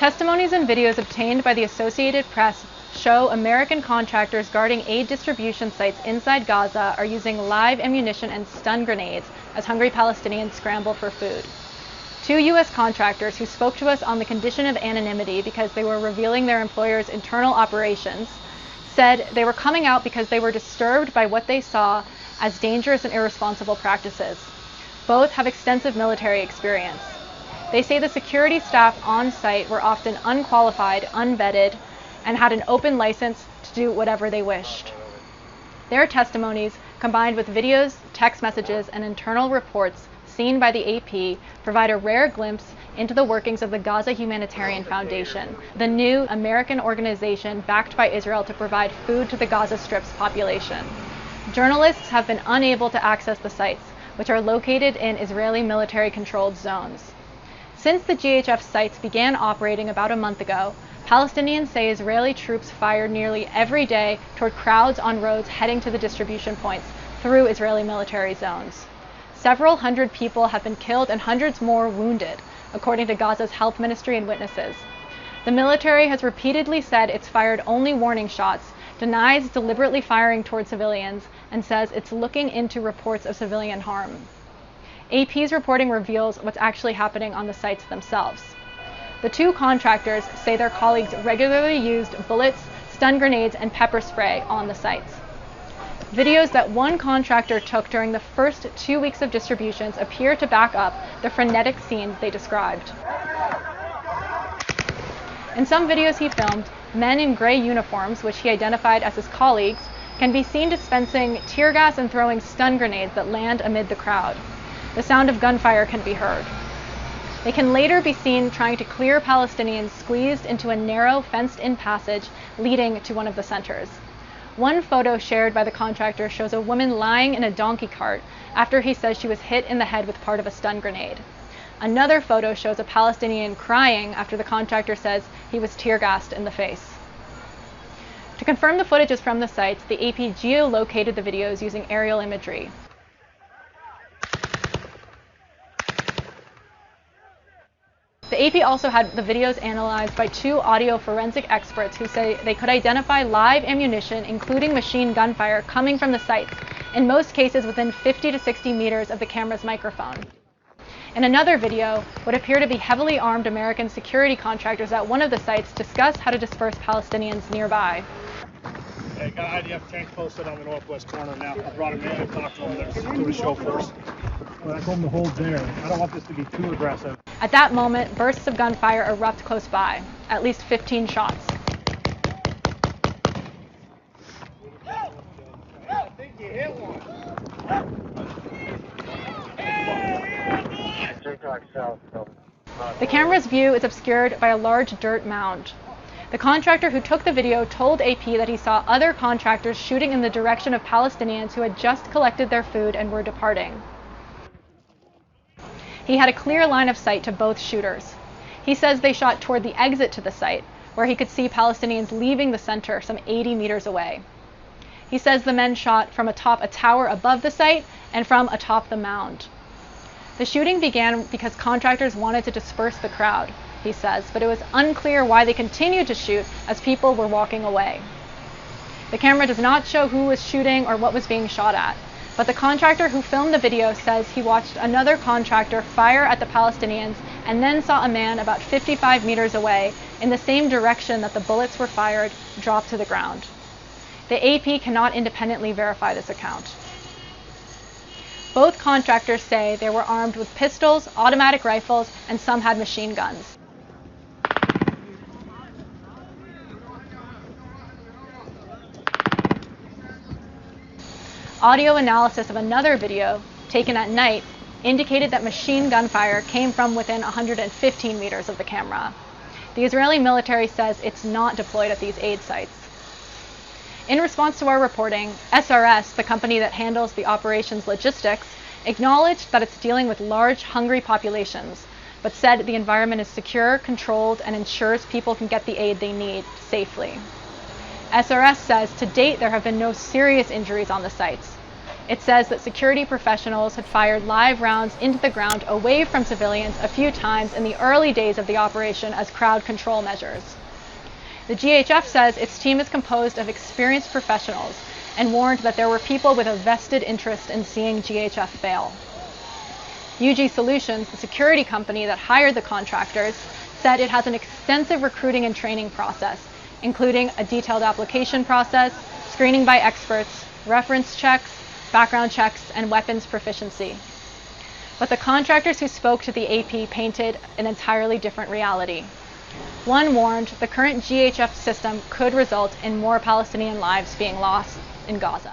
Testimonies and videos obtained by the Associated Press show American contractors guarding aid distribution sites inside Gaza are using live ammunition and stun grenades as hungry Palestinians scramble for food. 2 U.S. contractors who spoke to us on the condition of anonymity because they were revealing their employer's internal operations said they were coming out because they were disturbed by what they saw as dangerous and irresponsible practices. Both have extensive military experience. They say the security staff on site were often unqualified, unvetted, and had an open license to do whatever they wished. Their testimonies, combined with videos, text messages, and internal reports seen by the AP, provide a rare glimpse into the workings of the Gaza Humanitarian Foundation, the new American organization backed by Israel to provide food to the Gaza Strip's population. Journalists have been unable to access the sites, which are located in Israeli military-controlled zones. Since the GHF sites began operating about a month ago, Palestinians say Israeli troops fired nearly every day toward crowds on roads heading to the distribution points through Israeli military zones. Several hundred people have been killed and hundreds more wounded, according to Gaza's health ministry and witnesses. The military has repeatedly said it's fired only warning shots, denies deliberately firing toward civilians, and says it's looking into reports of civilian harm. AP's reporting reveals what's actually happening on the sites themselves. The 2 contractors say their colleagues regularly used bullets, stun grenades, and pepper spray on the sites. Videos that one contractor took during the first 2 weeks of distributions appear to back up the frenetic scenes they described. In some videos he filmed, men in gray uniforms, which he identified as his colleagues, can be seen dispensing tear gas and throwing stun grenades that land amid the crowd. The sound of gunfire can be heard. They can later be seen trying to clear Palestinians squeezed into a narrow, fenced-in passage leading to one of the centers. One photo shared by the contractor shows a woman lying in a donkey cart after he says she was hit in the head with part of a stun grenade. Another photo shows a Palestinian crying after the contractor says he was tear-gassed in the face. To confirm the footage is from the sites, the AP geolocated the videos using aerial imagery. The AP also had the videos analyzed by 2 audio forensic experts who say they could identify live ammunition, including machine gunfire, coming from the sites, in most cases within 50 to 60 meters of the camera's microphone. In another video, what appear to be heavily armed American security contractors at one of the sites discuss how to disperse Palestinians nearby. Hey, got IDF tank posted on the northwest corner now. I brought him in and talked to him. They're doing a show for us. Well, I told him to hold there. I don't want this to be too aggressive. At that moment, bursts of gunfire erupt close by, at least 15 shots. I think you hit one. The camera's view is obscured by a large dirt mound. The contractor who took the video told AP that he saw other contractors shooting in the direction of Palestinians who had just collected their food and were departing. He had a clear line of sight to both shooters. He says they shot toward the exit to the site, where he could see Palestinians leaving the center some 80 meters away. He says the men shot from atop a tower above the site and from atop the mound. The shooting began because contractors wanted to disperse the crowd, he says, but it was unclear why they continued to shoot as people were walking away. The camera does not show who was shooting or what was being shot at, but the contractor who filmed the video says he watched another contractor fire at the Palestinians and then saw a man about 55 meters away in the same direction that the bullets were fired drop to the ground. The AP cannot independently verify this account. Both contractors say they were armed with pistols, automatic rifles, and some had machine guns. Audio analysis of another video, taken at night, indicated that machine gunfire came from within 115 meters of the camera. The Israeli military says it's not deployed at these aid sites. In response to our reporting, SRS, the company that handles the operations logistics, acknowledged that it's dealing with large, hungry populations, but said the environment is secure, controlled, and ensures people can get the aid they need safely. SRS says to date there have been no serious injuries on the sites. It says that security professionals had fired live rounds into the ground away from civilians a few times in the early days of the operation as crowd control measures. The GHF says its team is composed of experienced professionals and warned that there were people with a vested interest in seeing GHF fail. UG Solutions, the security company that hired the contractors, said it has an extensive recruiting and training process, including a detailed application process, screening by experts, reference checks, background checks, and weapons proficiency. But the contractors who spoke to the AP painted an entirely different reality. One warned the current GHF system could result in more Palestinian lives being lost in Gaza.